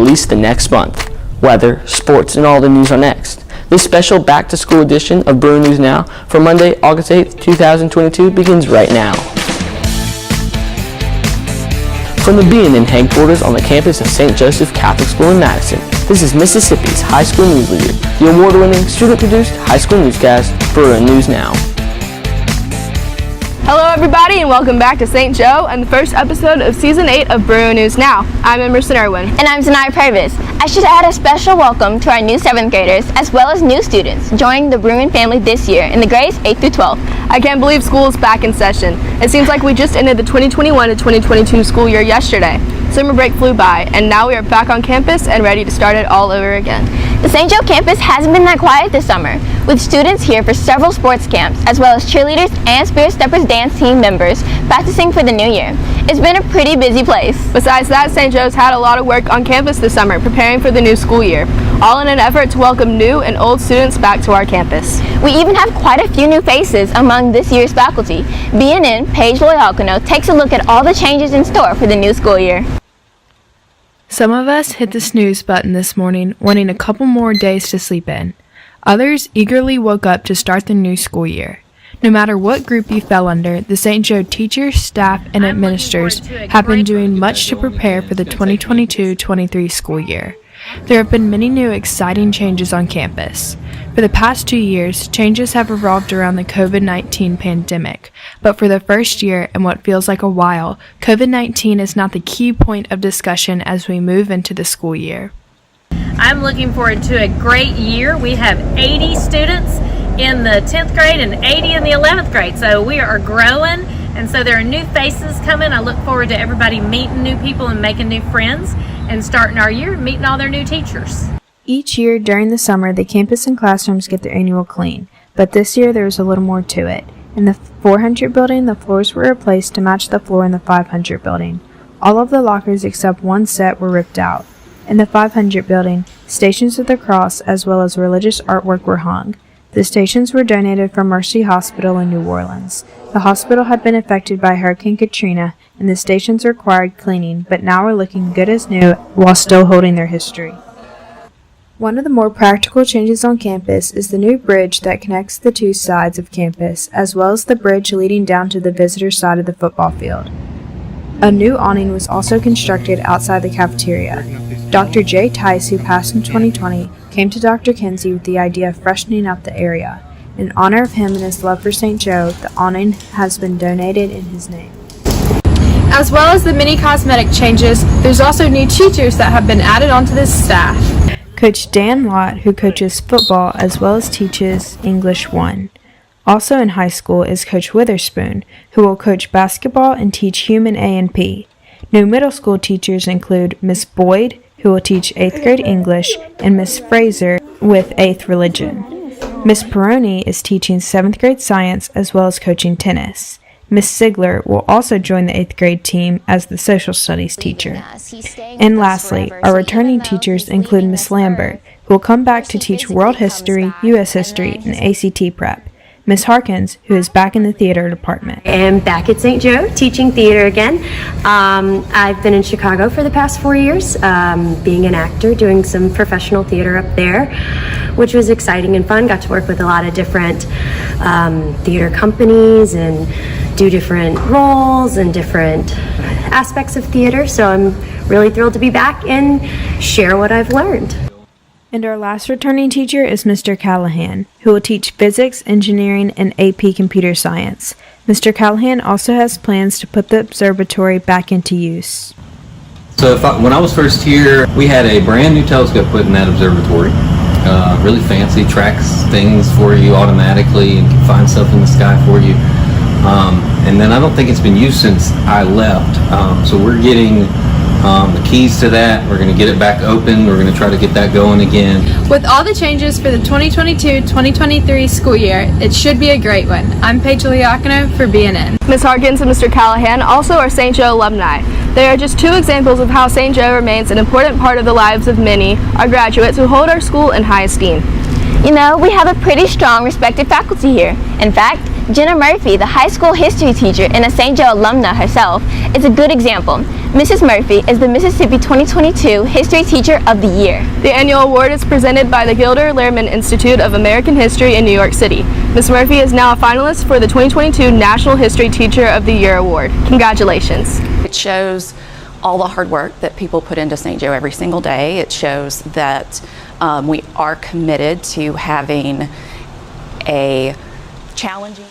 released the next month. Weather, sports, and all the news are next. This special back-to-school edition of Bruin News Now for Monday, August 8th, 2022 begins right now. From the BNN headquarters on the campus of St. Joseph Catholic School in Madison, this is Mississippi's high school news leader, the award-winning, student-produced high school newscast, Bruin News Now. Hello everybody and welcome back to St. Joe and the first episode of Season 8 of Bruin News Now. I'm Emerson Irwin. And I'm Zanaya Purvis. I should add a special welcome to our new 7th graders as well as new students joining the Bruin family this year in the grades 8 through 12. I can't believe school is back in session. It seems like we just ended the 2021 to 2022 school year yesterday. Summer break flew by and now we are back on campus and ready to start it all over again. The St. Joe campus hasn't been that quiet this summer, with students here for several sports camps, as well as cheerleaders and Spirit Steppers dance team members practicing for the new year. It's been a pretty busy place. Besides that, St. Joe's had a lot of work on campus this summer, preparing for the new school year, all in an effort to welcome new and old students back to our campus. We even have quite a few new faces among this year's faculty. BNN Paige Loyalcano takes a look at all the changes in store for the new school year. Some of us hit the snooze button this morning, wanting a couple more days to sleep in. Others eagerly woke up to start the new school year. No matter what group you fell under, the St. Joe teachers, staff, and administrators have been doing much to prepare for the 2022-23 school year. There have been many new exciting changes on campus. For the past 2 years, changes have revolved around the COVID-19 pandemic, but for the first year and what feels like a while, COVID-19 is not the key point of discussion as we move into the school year. I'm looking forward to a great year. We have 80 students in the 10th grade and 80 in the 11th grade, so we are growing, and so there are new faces coming. I look forward to everybody meeting new people and making new friends and starting our year and meeting all their new teachers. Each year during the summer, the campus and classrooms get their annual clean, but this year there was a little more to it. In the 400 building, the floors were replaced to match the floor in the 500 building. All of the lockers except one set were ripped out. In the 500 building, Stations of the Cross as well as religious artwork were hung. The stations were donated from Mercy Hospital in New Orleans. The hospital had been affected by Hurricane Katrina, and the stations required cleaning, but now are looking good as new while still holding their history. One of the more practical changes on campus is the new bridge that connects the two sides of campus, as well as the bridge leading down to the visitor side of the football field. A new awning was also constructed outside the cafeteria. Dr. Jay Tice, who passed in 2020, came to Dr. Kinsey with the idea of freshening up the area. In honor of him and his love for St. Joe, the awning has been donated in his name. As well as the many cosmetic changes, there's also new teachers that have been added onto this staff. Coach Dan Lott, who coaches football as well as teaches English 1. Also in high school is Coach Witherspoon, who will coach basketball and teach Human A&P. New middle school teachers include Miss Boyd, who will teach 8th grade English, and Miss Fraser with 8th Religion. Miss Peroni is teaching 7th grade science as well as coaching tennis. Miss Sigler will also join the 8th grade team as the social studies teacher. And lastly, our returning teachers include Miss Lambert, who will come back to teach world history, U.S. history, and ACT prep. Miss Harkins, who is back in the theater department. I am back at St. Joe teaching theater again. I've been in Chicago for the past 4 years, being an actor, doing some professional theater up there, which was exciting and fun. Got to work with a lot of different theater companies and do different roles and different aspects of theater. So I'm really thrilled to be back and share what I've learned. And our last returning teacher is Mr. Callahan, who will teach physics, engineering, and AP computer science. Mr. Callahan also has plans to put the observatory back into use. So when I was first here, we had a brand new telescope put in that observatory. Really fancy, tracks things for you automatically and can find stuff in the sky for you. And then I don't think it's been used since I left. So we're getting the keys to that. We're going to get it back open. We're going to try to get that going again. With all the changes for the 2022-2023 school year, it should be a great one. I'm Paige Liacano for BNN. Ms. Harkins and Mr. Callahan also are St. Joe alumni. They are just two examples of how St. Joe remains an important part of the lives of many, our graduates who hold our school in high esteem. You know, we have a pretty strong, respected faculty here. In fact, Jenna Murphy, the high school history teacher and a St. Joe alumna herself, is a good example. Mrs. Murphy is the Mississippi 2022 History Teacher of the Year. The annual award is presented by the Gilder Lehrman Institute of American History in New York City. Ms. Murphy is now a finalist for the 2022 National History Teacher of the Year Award. Congratulations. It shows all the hard work that people put into St. Joe every single day. It shows that we are committed to having a challenging